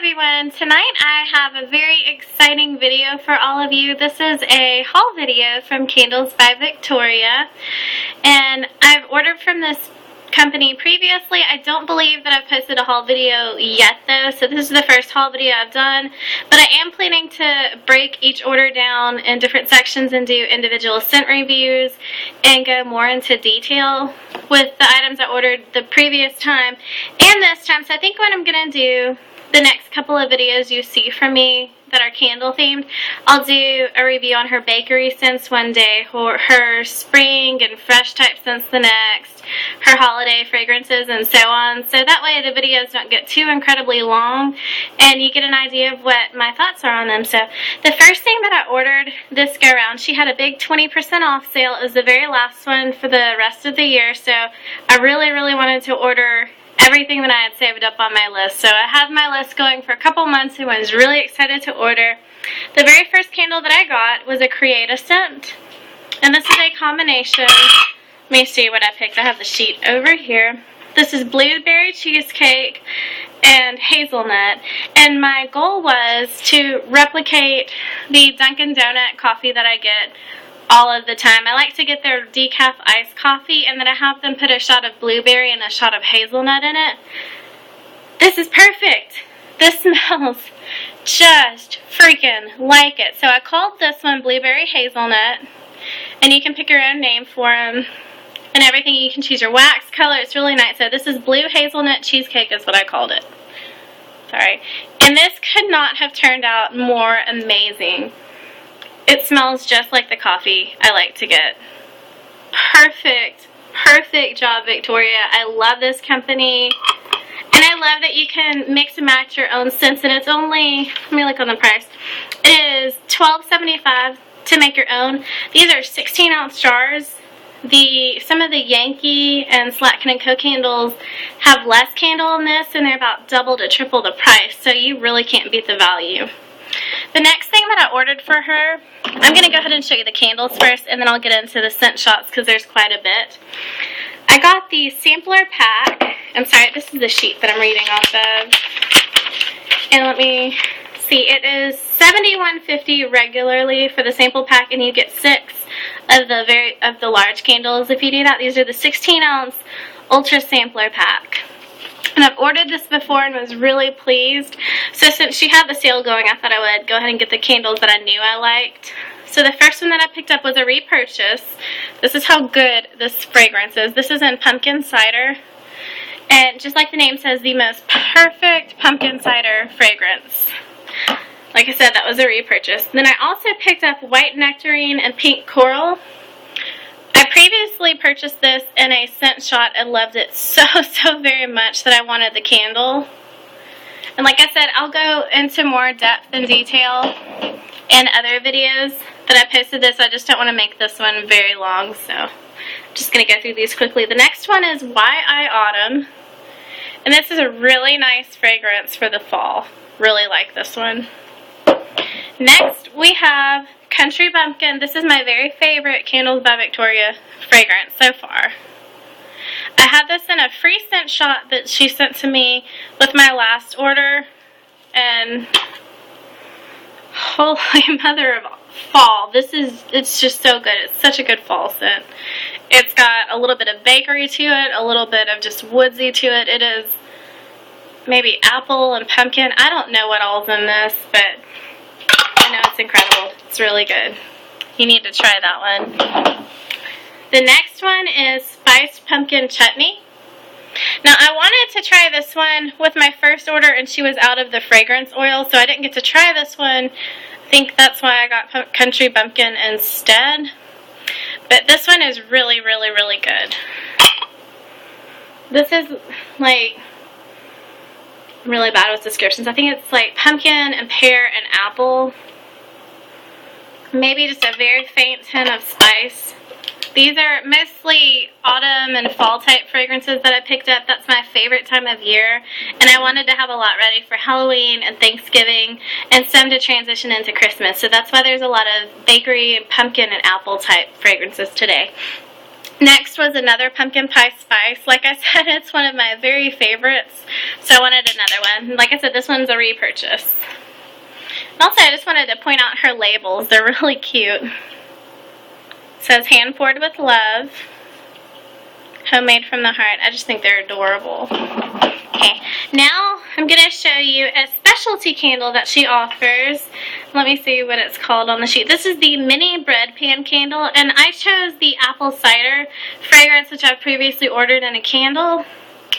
everyone. Tonight I have a very exciting video for all of you. This is a haul video from Candles by Victoria, and I've ordered from this company previously. I don't believe that I've posted a haul video yet though, so this is the first haul video I've done, but I am planning to break each order down in different sections and do individual scent reviews and go more into detail with the items I ordered the previous time and this time. So I think what I'm going to do the next couple of videos you see from me that are candle themed, I'll do a review on her bakery scents one day, or her spring and fresh type scents the next, her holiday fragrances, and so on. So that way the videos don't get too incredibly long and you get an idea of what my thoughts are on them. So the first thing that I ordered this go around, she had a big 20% off sale. It was the very last one for the rest of the year, so I really wanted to order everything that I had saved up on my list. So I have my list going for a couple months and was really excited to order. The very first candle that I got was a Create a Scent, and this is a combination. Let me see what I picked. I have the sheet over here. This is blueberry cheesecake and hazelnut, and my goal was to replicate the Dunkin' Donut coffee that I get all of the time. I like to get their decaf iced coffee, and then I have them put a shot of blueberry and a shot of hazelnut in it. This is perfect. This smells just freaking like it. So I called this one Blueberry Hazelnut, and you can pick your own name for them and everything. You can choose your wax color. It's really nice. So this is Blue Hazelnut Cheesecake is what I called it. Sorry. And this could not have turned out more amazing. It smells just like the coffee I like to get. Perfect job, Victoria. I love this company. And I love that you can mix and match your own scents, and it's only, let me look on the price. It is $12.75 to make your own. These are 16-ounce jars. Some of the Yankee and Slatkin & Co. candles have less candle in this, and they're about double to triple the price, so you really can't beat the value. The next thing that I ordered for her, I'm going to go ahead and show you the candles first, and then I'll get into the scent shots because there's quite a bit. I got the sampler pack. I'm sorry, this is the sheet that I'm reading off of. And let me see, it is $71.50 regularly for the sample pack, and you get 6 of the large candles if you do that. These are the 16-ounce Ultra Sampler Pack. And I've ordered this before and was really pleased. So since she had the sale going, I thought I would go ahead and get the candles that I knew I liked. So the first one that I picked up was a repurchase. This is how good this fragrance is. This is in pumpkin cider. And just like the name says, the most perfect pumpkin cider fragrance. Like I said, that was a repurchase. Then I also picked up white nectarine and pink coral. I previously purchased this in a scent shot and loved it so very much that I wanted the candle. And like I said, I'll go into more depth and detail in other videos that I posted this. I just don't want to make this one very long, so I'm just going to go through these quickly. The next one is Why I Autumn, and this is a really nice fragrance for the fall. Really like this one. Next we have Country Bumpkin. This is my very favorite Candles by Victoria fragrance so far. I had this in a free scent shot that she sent to me with my last order, and holy mother of fall, it's just so good. It's such a good fall scent. It's got a little bit of bakery to it, a little bit of just woodsy to it. It is maybe apple and pumpkin. I don't know what all's in this, but I know it's incredible. It's really good. You need to try that one. The next one is Spiced Pumpkin Chutney. Now, I wanted to try this one with my first order, and she was out of the fragrance oil, so I didn't get to try this one. I think that's why I got Country Bumpkin instead. But this one is really good. This is like really bad with descriptions. I think it's like pumpkin and pear and apple. Maybe just a very faint hint of spice. These are mostly autumn and fall type fragrances that I picked up. That's my favorite time of year, and I wanted to have a lot ready for Halloween and Thanksgiving and some to transition into Christmas. So that's why there's a lot of bakery, pumpkin, and apple type fragrances today. Next was another pumpkin pie spice. Like I said, it's one of my very favorites. So So I wanted another one. Like I said, this one's a repurchase. And also, I just wanted to point out her labels. They're really cute. It says, hand poured with love. Homemade from the heart. I just think they're adorable. Okay, now I'm going to show you a specialty candle that she offers. Let me see what it's called on the sheet. This is the mini bread pan candle, and I chose the apple cider fragrance, which I've previously ordered in a candle.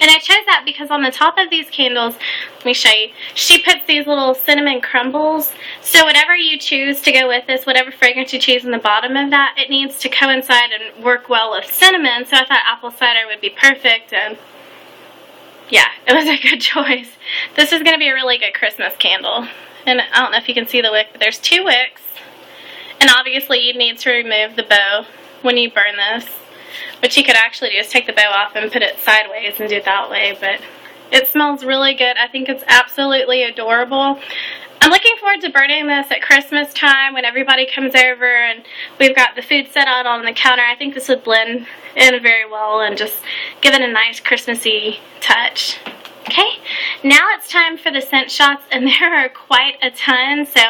And I chose that because on the top of these candles, let me show you, she puts these little cinnamon crumbles. So whatever you choose to go with this, whatever fragrance you choose in the bottom of that, it needs to coincide and work well with cinnamon. So I thought apple cider would be perfect, and yeah, it was a good choice. This is going to be a really good Christmas candle. And I don't know if you can see the wick, but there's 2 wicks. And obviously you need to remove the bow when you burn this. What you could actually do is take the bow off and put it sideways and do it that way. But it smells really good. I think it's absolutely adorable. I'm looking forward to burning this at Christmas time when everybody comes over and we've got the food set out on the counter. I think this would blend in very well and just give it a nice Christmassy touch. Okay, now it's time for the scent shots, and there are quite a ton, so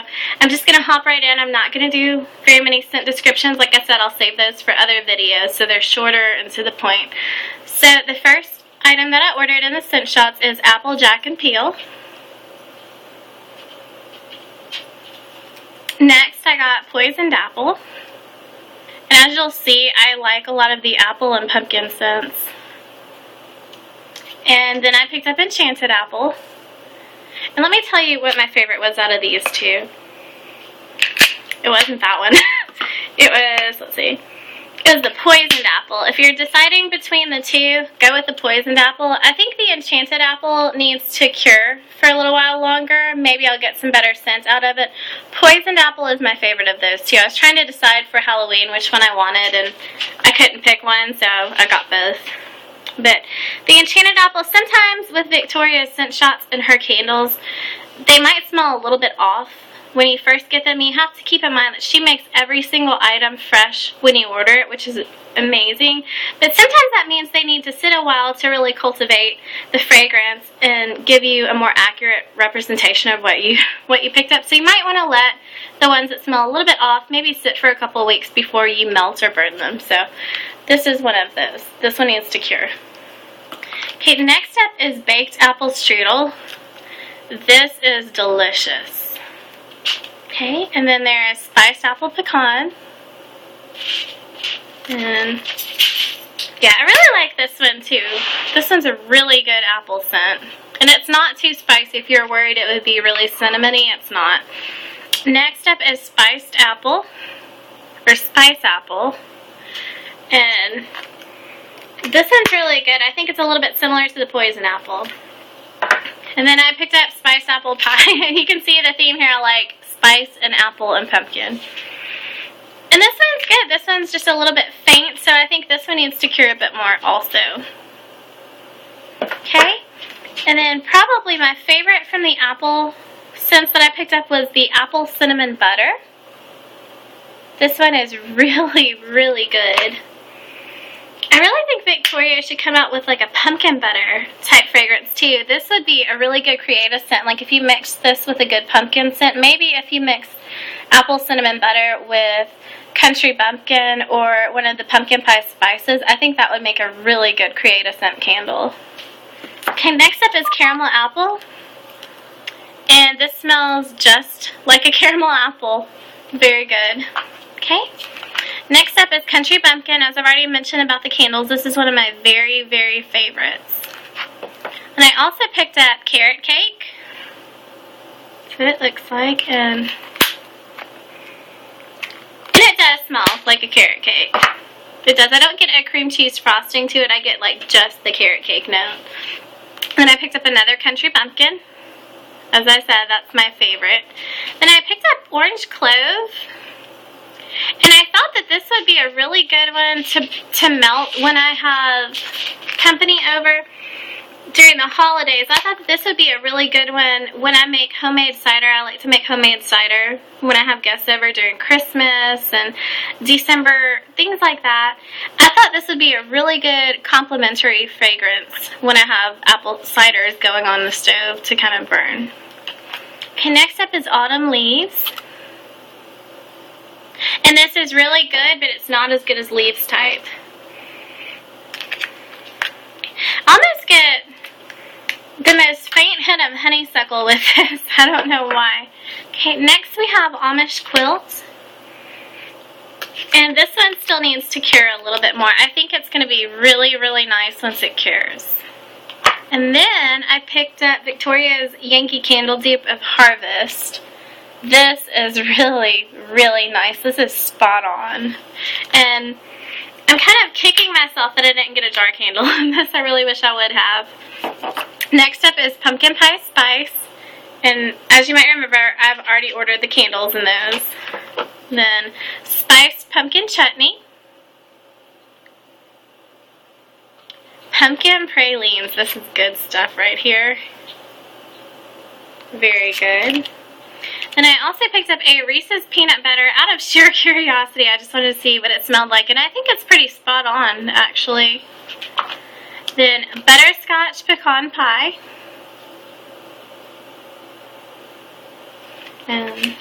I'm just going to hop right in. I'm not going to do very many scent descriptions. Like I said, I'll save those for other videos, so they're shorter and to the point. So the first item that I ordered in the scent shots is Apple Jack and Peel. Next, I got Poisoned Apple. And as you'll see, I like a lot of the apple and pumpkin scents. And then I picked up Enchanted Apple. And let me tell you what my favorite was out of these 2. It wasn't that one. It was, let's see, it was the Poisoned Apple. If you're deciding between the 2, go with the Poisoned Apple. I think the Enchanted Apple needs to cure for a little while longer. Maybe I'll get some better scent out of it. Poisoned Apple is my favorite of those 2. I was trying to decide for Halloween which one I wanted, and I couldn't pick one, so I got both. But the Enchanted Apple, sometimes with Victoria's scent shots and her candles, they might smell a little bit off when you first get them. You have to keep in mind that she makes every single item fresh when you order it, which is amazing. But sometimes that means they need to sit a while to really cultivate the fragrance and give you a more accurate representation of what you picked up. So you might want to let the ones that smell a little bit off maybe sit for a couple weeks before you melt or burn them. So this is one of those. This one needs to cure. Okay, next up is Baked Apple Strudel. This is delicious. Okay, and then there is Spiced Apple Pecan. And yeah, I really like this one too. This one's a really good apple scent. And it's not too spicy. If you're worried it would be really cinnamony, it's not. Next up is Spiced Apple, or Spice Apple. And this one's really good. I think it's a little bit similar to the Poison Apple. And then I picked up Spiced Apple Pie. And you can see the theme here, I like spice and apple and pumpkin. And this one's good. This one's just a little bit faint, so I think this one needs to cure a bit more also. Okay. And then probably my favorite from the apple scents that I picked up was the Apple Cinnamon Butter. This one is really, really good. I really think Victoria should come out with like a pumpkin butter type fragrance too. This would be a really good creative scent. Like if you mix this with a good pumpkin scent, maybe if you mix apple cinnamon butter with country bumpkin or one of the pumpkin pie spices, I think that would make a really good creative scent candle. Okay, next up is Caramel Apple. And this smells just like a caramel apple. Very good. Okay. Next up is Country Bumpkin. As I've already mentioned about the candles, this is one of my very, very favorites. And I also picked up Carrot Cake. That's what it looks like. And it does smell like a carrot cake. It does. I don't get a cream cheese frosting to it. I get like just the carrot cake note. And I picked up another Country Bumpkin. As I said, that's my favorite. Then I picked up Orange Clove. And I thought that this would be a really good one to melt when I have company over. during the holidays, I thought that this would be a really good one when I make homemade cider. I like to make homemade cider when I have guests over during Christmas and December, things like that. I thought this would be a really good complimentary fragrance when I have apple ciders going on the stove to kind of burn. Okay, next up is Autumn Leaves. And this is really good, but it's not as good as Leaves Type. I almost get the most faint hint of honeysuckle with this. I don't know why. Okay, next we have Amish Quilt. And this one still needs to cure a little bit more. I think it's going to be really, really nice once it cures. And then I picked up Victoria's Yankee Candle dupe of Harvest. This is really, really nice. This is spot on. And I'm kind of kicking myself that I didn't get a jar candle on this. I really wish I would have. Next up is Pumpkin Pie Spice. And as you might remember, I've already ordered the candles in those. Then Spiced Pumpkin Chutney. Pumpkin Pralines. This is good stuff right here. Very good. And I also picked up a Reese's Peanut Butter out of sheer curiosity. I just wanted to see what it smelled like, and I think it's pretty spot on, actually. Then Butterscotch Pecan Pie. And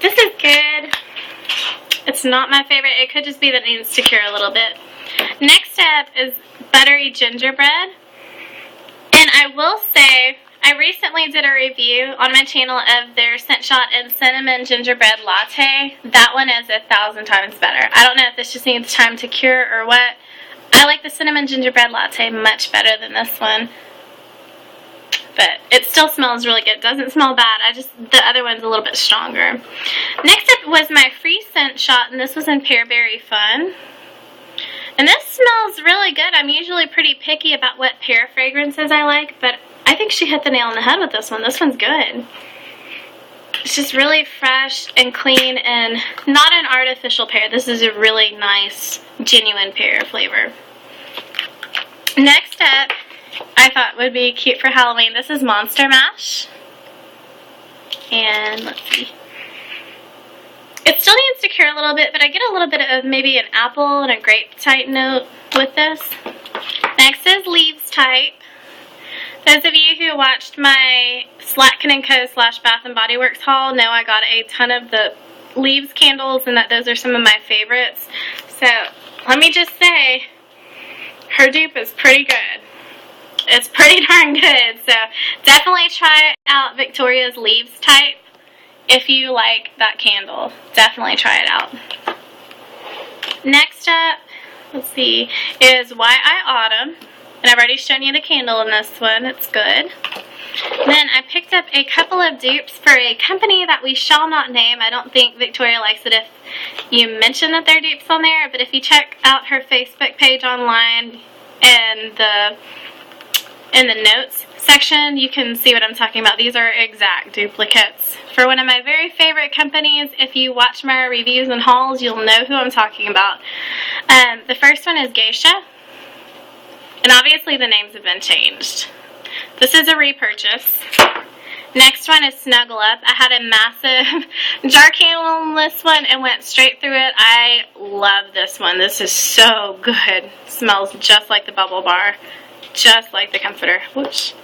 this is good. It's not my favorite. It could just be that it needs to cure a little bit. Next up is Buttery Gingerbread. And I will say, I recently did a review on my channel of their Scent Shot and Cinnamon Gingerbread Latte. That one is 1,000 times better. I don't know if this just needs time to cure or what. I like the Cinnamon Gingerbread Latte much better than this one. But it still smells really good. It doesn't smell bad. The other one's a little bit stronger. Next up was my free Scent Shot, and this was in Pearberry Fun. And this smells really good. I'm usually pretty picky about what pear fragrances I like, but I think she hit the nail on the head with this one. This one's good. It's just really fresh and clean and not an artificial pear. This is a really nice, genuine pear flavor. Next up, I thought would be cute for Halloween. This is Monster Mash. And let's see. It still needs to cure a little bit, but I get a little bit of maybe an apple and a grape type note with this. Next is Leaves Type. Those of you who watched my Slatkin & Co. / Bath & Body Works haul know I got a ton of the Leaves candles and that those are some of my favorites. So let me just say, her dupe is pretty good. It's pretty darn good. So definitely try out Victoria's Leaves Type if you like that candle. Definitely try it out. Next up, let's see, is Why I Autumn. And I've already shown you the candle in this one. It's good. Then I picked up a couple of dupes for a company that we shall not name. I don't think Victoria likes it if you mention that they're dupes on there. But if you check out her Facebook page online and in the notes section, you can see what I'm talking about. These are exact duplicates for one of my very favorite companies. If you watch my reviews and hauls, you'll know who I'm talking about. The first one is Geisha. And obviously the names have been changed. This is a repurchase. Next one is Snuggle Up. I had a massive jar candle on this one and went straight through it. I love this one. This is so good. Smells just like the Bubble Bar. Just like the comforter. Whoops.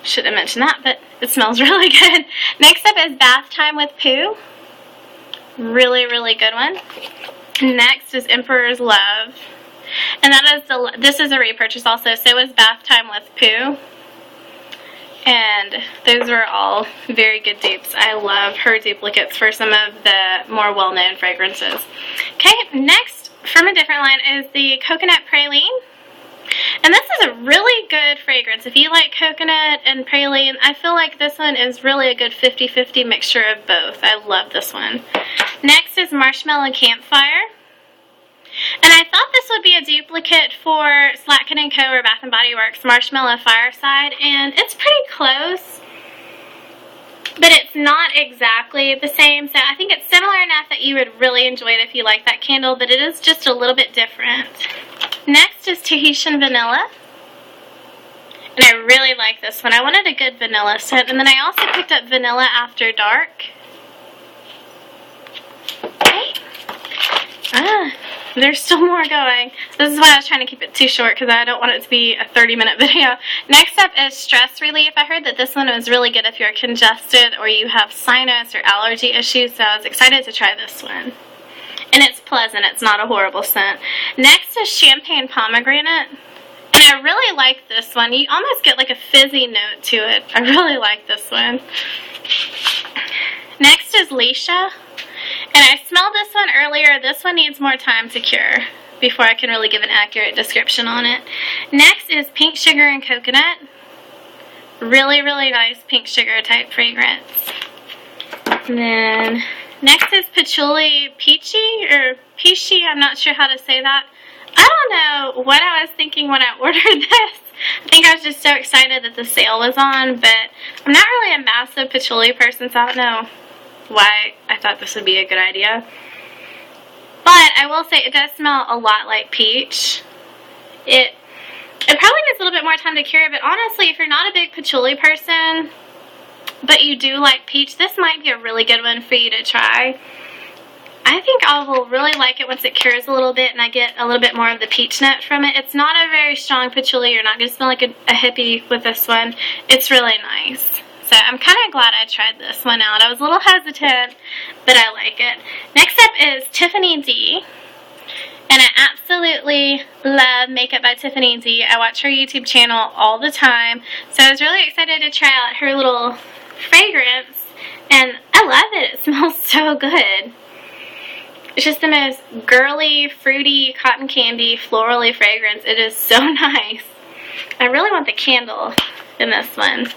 Should have mentioned that, but it smells really good. Next up is Bath Time with Pooh. Really, really good one. Next is Emperor's Love. And this is a repurchase also. So is Bath Time with Pooh. And those are all very good dupes. I love her duplicates for some of the more well-known fragrances. Okay, next from a different line is the Coconut Praline. And this is a really good fragrance. If you like coconut and praline, I feel like this one is really a good 50-50 mixture of both. I love this one. Next is Marshmallow Campfire. And I thought this would be a duplicate for Slatkin & Co. or Bath & Body Works Marshmallow Fireside, and it's pretty close, but it's not exactly the same. So I think it's similar enough that you would really enjoy it if you like that candle, but it is just a little bit different. Next is Tahitian Vanilla. And I really like this one. I wanted a good vanilla scent. And then I also picked up Vanilla After Dark. Okay. There's still more going. This is why I was trying to keep it too short, because I don't want it to be a 30-minute video. Next up is Stress Relief. I heard that this one was really good if you're congested or you have sinus or allergy issues, so I was excited to try this one. And it's pleasant. It's not a horrible scent. Next is Champagne Pomegranate. And I really like this one. You almost get like a fizzy note to it. I really like this one. Next is Leisha. And I smelled this one earlier. This one needs more time to cure before I can really give an accurate description on it. Next is Pink Sugar and Coconut. Really, really nice pink sugar type fragrance. And then next is Patchouli Peachy, or Peachy, I'm not sure how to say that. I don't know what I was thinking when I ordered this. I think I was just so excited that the sale was on, but I'm not really a massive patchouli person, so I don't know why I thought this would be a good idea. But I will say it does smell a lot like peach. It probably needs a little bit more time to cure, but honestly, if you're not a big patchouli person, but you do like peach, this might be a really good one for you to try. I think I will really like it once it cures a little bit and I get a little bit more of the peach note from it. It's not a very strong patchouli. You're not going to smell like a hippie with this one. It's really nice. So I'm kind of glad I tried this one out. I was a little hesitant, but I like it. Next up is Tiffany D. And I absolutely love Makeup by Tiffany D. I watch her YouTube channel all the time. So I was really excited to try out her little fragrance. And I love it. It smells so good. It's just the most girly, fruity, cotton candy, florally fragrance. It is so nice. I really want the candle in this one.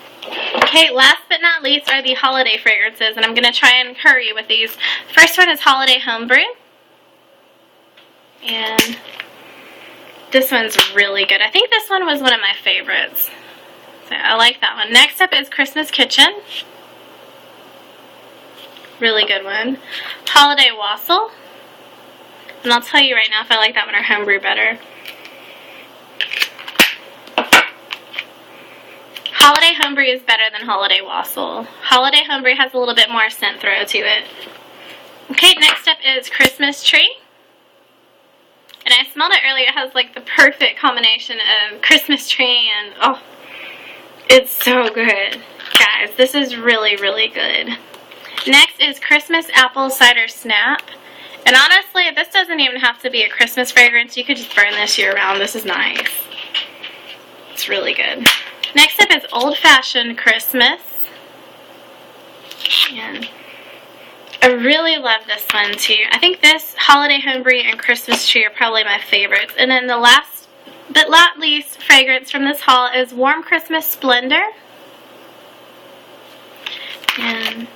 Okay, last but not least are the holiday fragrances, and I'm going to try and hurry with these. First one is Holiday Homebrew. And this one's really good. I think this one was one of my favorites. So I like that one. Next up is Christmas Kitchen. Really good one. Holiday Wassail. And I'll tell you right now if I like that one or Homebrew better. Holiday Homebrew is better than Holiday Wassail. Holiday Homebrew has a little bit more scent throw to it. Okay, next up is Christmas Tree. And I smelled it earlier. It has like the perfect combination of Christmas tree and, oh, it's so good. Guys, this is really, really good. Next is Christmas Apple Cider Snap. And honestly, this doesn't even have to be a Christmas fragrance. You could just burn this year round. This is nice. It's really good. Next up is Old Fashioned Christmas. And I really love this one too. I think this Holiday Homebrew and Christmas Tree are probably my favorites. And then the last but not least fragrance from this haul is Warm Christmas Splendor. And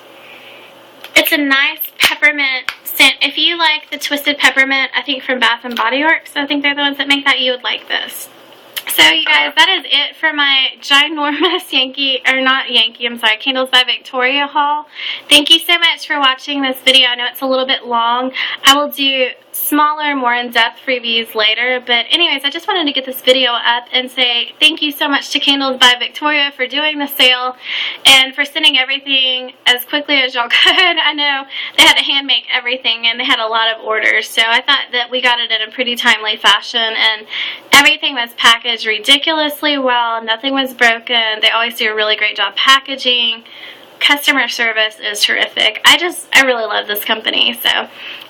it's a nice peppermint scent. If you like the Twisted Peppermint, I think from Bath & Body Works, I think they're the ones that make that, you would like this. So you guys, that is it for my ginormous Candles by Victoria haul. Thank you so much for watching this video. I know it's a little bit long. I will do smaller, more in-depth reviews later. But anyways, I just wanted to get this video up and say thank you so much to Candles by Victoria for doing the sale and for sending everything as quickly as y'all could. I know they had to hand make everything and they had a lot of orders. So I thought that we got it in a pretty timely fashion and everything was packaged ridiculously well. Nothing was broken. They always do a really great job packaging. Customer service is terrific. I really love this company. So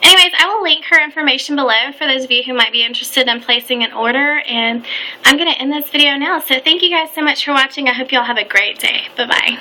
anyways, I will link her information below for those of you who might be interested in placing an order. And I'm going to end this video now. So thank you guys so much for watching. I hope y'all have a great day. Bye-bye.